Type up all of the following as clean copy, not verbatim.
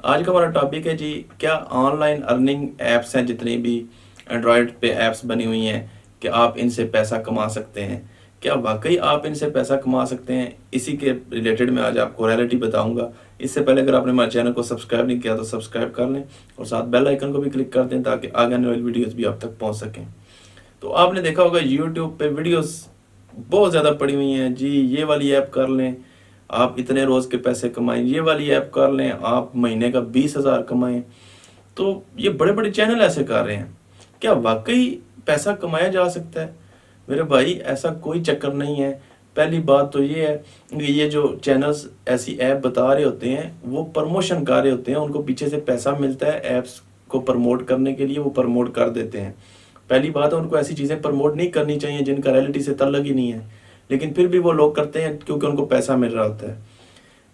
आज का हमारा टॉपिक है जी, क्या ऑनलाइन अर्निंग ऐप्स हैं जितनी भी एंड्रॉयड पे ऐप्स बनी हुई हैं, कि आप इनसे पैसा कमा सकते हैं? क्या वाकई आप इनसे पैसा कमा सकते हैं? इसी के रिलेटेड मैं आज आपको रियलिटी बताऊंगा। इससे पहले अगर आपने हमारे चैनल को सब्सक्राइब नहीं किया तो सब्सक्राइब कर लें और साथ बेल आइकन को भी क्लिक कर दें ताकि आगे आने वाली वीडियोस भी आप तक पहुंच सकें। तो आपने देखा होगा यूट्यूब पे वीडियोस बहुत ज़्यादा पड़ी हुई हैं जी, ये वाली ऐप कर लें आप इतने रोज़ के पैसे कमाएं, ये वाली ऐप कर लें आप महीने का 20,000 कमाएं। तो ये बड़े बड़े चैनल ऐसे कर रहे हैं। क्या वाकई पैसा कमाया जा सकता है? मेरे भाई ऐसा कोई चक्कर नहीं है। पहली बात तो ये है कि ये जो चैनल्स ऐसी ऐप बता रहे होते हैं वो प्रमोशन कर रहे होते हैं, उनको पीछे से पैसा मिलता है ऐप्स को प्रमोट करने के लिए, वो प्रमोट कर देते हैं। पहली बात है उनको ऐसी चीज़ें प्रमोट नहीं करनी चाहिए जिनका रियलिटी से ताल्लुक ही नहीं है, लेकिन फिर भी वो लोग करते हैं क्योंकि उनको पैसा मिल रहा होता है।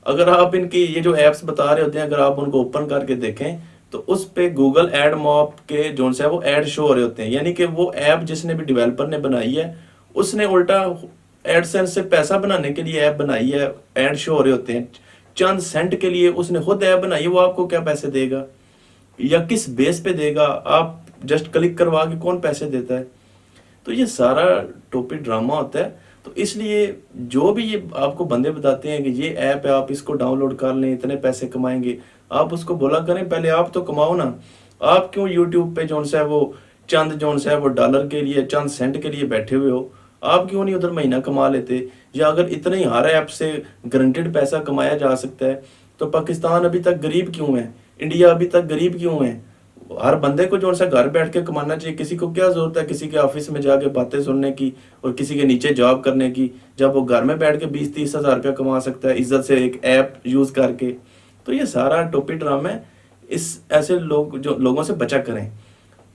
अगर आप इनकी ये जो ऐप्स बता रहे होते हैं अगर आप उनको ओपन करके देखें तो उस पे गूगल एड मॉप के जो है वो ऐड शो हो रहे होते हैं, यानी कि वो ऐप जिसने भी डेवलपर ने बनाई है उसने उल्टा एडसेंस से पैसा बनाने के लिए ऐप बनाई है, ऐड शो हो रहे होते हैं चंद सेंट के लिए। उसने खुद ऐप बनाई है, वो आपको क्या पैसे देगा या किस बेस पे देगा? आप जस्ट क्लिक करवा के कौन पैसे देता है? तो ये सारा टोपी ड्रामा होता है। तो इसलिए जो भी ये आपको बंदे बताते हैं कि ये ऐप है आप इसको डाउनलोड कर लें इतने पैसे कमाएंगे, आप उसको बोला करें पहले आप तो कमाओ ना। आप क्यों यूट्यूब पे जो है वो चंद जो है वो डॉलर के लिए चंद सेंट के लिए बैठे हुए हो? आप क्यों नहीं उधर महीना कमा लेते? या अगर इतने ही हर ऐप से गारंटेड पैसा कमाया जा सकता है तो पाकिस्तान अभी तक गरीब क्यों है, इंडिया अभी तक गरीब क्यों है? हर बंदे को जो सा घर बैठ के कमाना चाहिए। किसी को क्या जरूरत है किसी के ऑफिस में जाके बातें सुनने की और किसी के नीचे जॉब करने की, जब वो घर में बैठ के 20-30 हज़ार रुपया कमा सकता है इज्जत से एक ऐप यूज करके। तो ये सारा टोपी ड्रामा है। इस ऐसे लोग जो लोगों से बचा करें।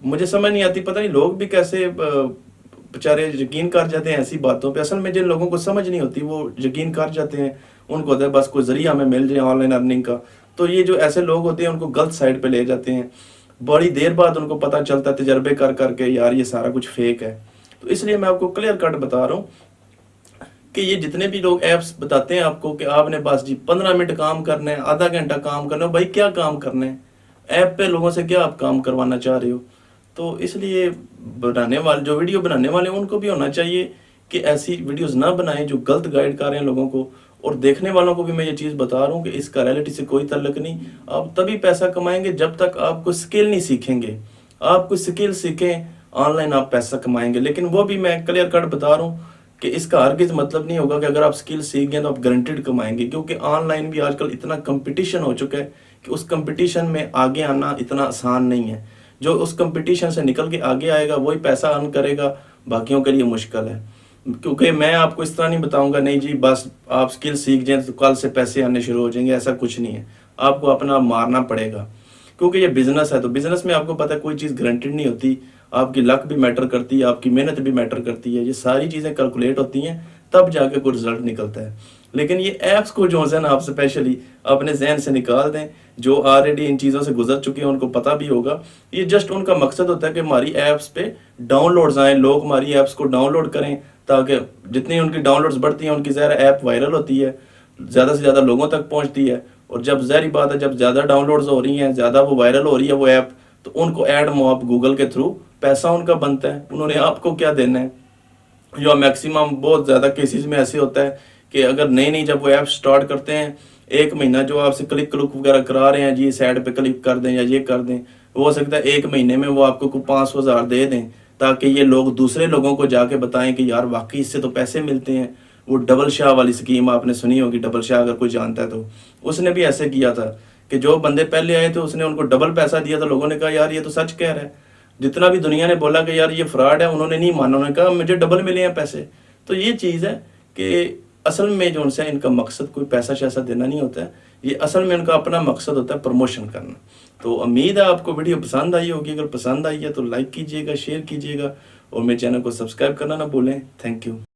मुझे समझ नहीं आती, पता नहीं लोग भी कैसे बेचारे यकीन कर जाते हैं ऐसी बातों पे। असल में जिन लोगों को समझ नहीं होती वो यकीन कर जाते हैं, उनको होता है बस कोई जरिया हमें मिल जाए ऑनलाइन अर्निंग का। तो ये जो ऐसे लोग होते हैं उनको गलत साइड पे ले जाते हैं। बड़ी देर बाद उनको पता चलता है तजर्बे कर करके यार ये सारा कुछ फेक है। तो इसलिए मैं आपको क्लियर कट बता रहा हूँ कि ये जितने भी लोग ऐप्स बताते हैं आपको कि आपने बस जी 15 मिनट काम करना है, आधा घंटा काम करना है, भाई क्या काम करना है? ऐप पे लोगों से क्या आप काम करवाना चाह रहे हो? तो इसलिए बनाने वाले जो वीडियो बनाने वाले हैं उनको भी होना चाहिए कि ऐसी वीडियोस ना बनाएं जो गलत गाइड कर रहे हैं लोगों को। और देखने वालों को भी मैं ये चीज़ बता रहा हूँ कि इसका रियलिटी से कोई ताल्लुक नहीं। आप तभी पैसा कमाएंगे जब तक आप कोई स्किल नहीं सीखेंगे। आप कोई स्किल सीखें ऑनलाइन आप पैसा कमाएंगे, लेकिन वो भी मैं क्लियर कट बता रहा हूँ कि इसका हरगिज़ मतलब नहीं होगा कि अगर आप स्किल सीख गए तो आप गारंटेड कमाएंगे, क्योंकि ऑनलाइन भी आजकल इतना कंपटीशन हो चुका है कि उस कंपटीशन में आगे आना इतना आसान नहीं है। जो उस कंपटीशन से निकल के आगे आएगा वही पैसा अर्न करेगा, बाकियों के लिए मुश्किल है। क्योंकि मैं आपको इस तरह नहीं बताऊंगा नहीं जी बस आप स्किल सीख जाएं तो कल से पैसे आने शुरू हो जाएंगे, ऐसा कुछ नहीं है। आपको अपना मारना पड़ेगा क्योंकि ये बिजनेस है। तो बिजनेस में आपको पता है कोई चीज़ गारंटेड नहीं होती। आपकी लक भी मैटर करती है, आपकी मेहनत भी मैटर करती है, ये सारी चीज़ें कैलकुलेट होती हैं तब जाके कोई रिजल्ट निकलता है। लेकिन ये ऐप्स को जो है ना आप स्पेशली अपने जहन से निकाल दें। जो ऑलरेडी इन चीज़ों से गुजर चुके हैं उनको पता भी होगा। ये जस्ट उनका मकसद होता है कि हमारी ऐप्स पे डाउनलोड्स आएँ, लोग हमारी ऐप्स को डाउनलोड करें ताकि जितनी उनकी डाउनलोड्स बढ़ती हैं उनकी ज़्यादा ऐप वायरल होती है, ज़्यादा से ज़्यादा लोगों तक पहुंचती है। और जब ज़ाहिर बात है जब ज़्यादा डाउनलोड्स हो रही हैं, ज़्यादा वो वायरल हो रही है वो ऐप, तो उनको ऐड मॉप गूगल के थ्रू पैसा उनका बनता है। उन्होंने आपको क्या देना है? जो मैक्सिमम बहुत ज़्यादा केसेस में ऐसे होता है कि अगर नई नई जब वो ऐप स्टार्ट करते हैं, एक महीना जो आपसे क्लिक क्लिक वगैरह करा रहे हैं जी साइड पे क्लिक कर दें या ये कर दें, हो सकता है एक महीने में वो आपको 500,000 दे दें ताकि ये लोग दूसरे लोगों को जाके बताएं कि यार वाकई इससे तो पैसे मिलते हैं। वो डबल शाह वाली स्कीम आपने सुनी होगी, डबल शाह अगर कोई जानता है तो उसने भी ऐसे किया था कि जो बंदे पहले आए थे उसने उनको डबल पैसा दिया था। लोगों ने कहा यार ये तो सच कह रहा है। जितना भी दुनिया ने बोला कि यार ये फ्रॉड है, उन्होंने नहीं माना, उन्होंने कहा मुझे डबल मिले हैं पैसे। तो ये चीज़ है कि असल में जो उनसे इनका मकसद कोई पैसा शैसा देना नहीं होता है, ये असल में उनका अपना मकसद होता है प्रमोशन करना। तो उम्मीद है आपको वीडियो पसंद आई होगी। अगर पसंद आई है तो लाइक कीजिएगा, शेयर कीजिएगा और मेरे चैनल को सब्सक्राइब करना ना भूलें। Thank you.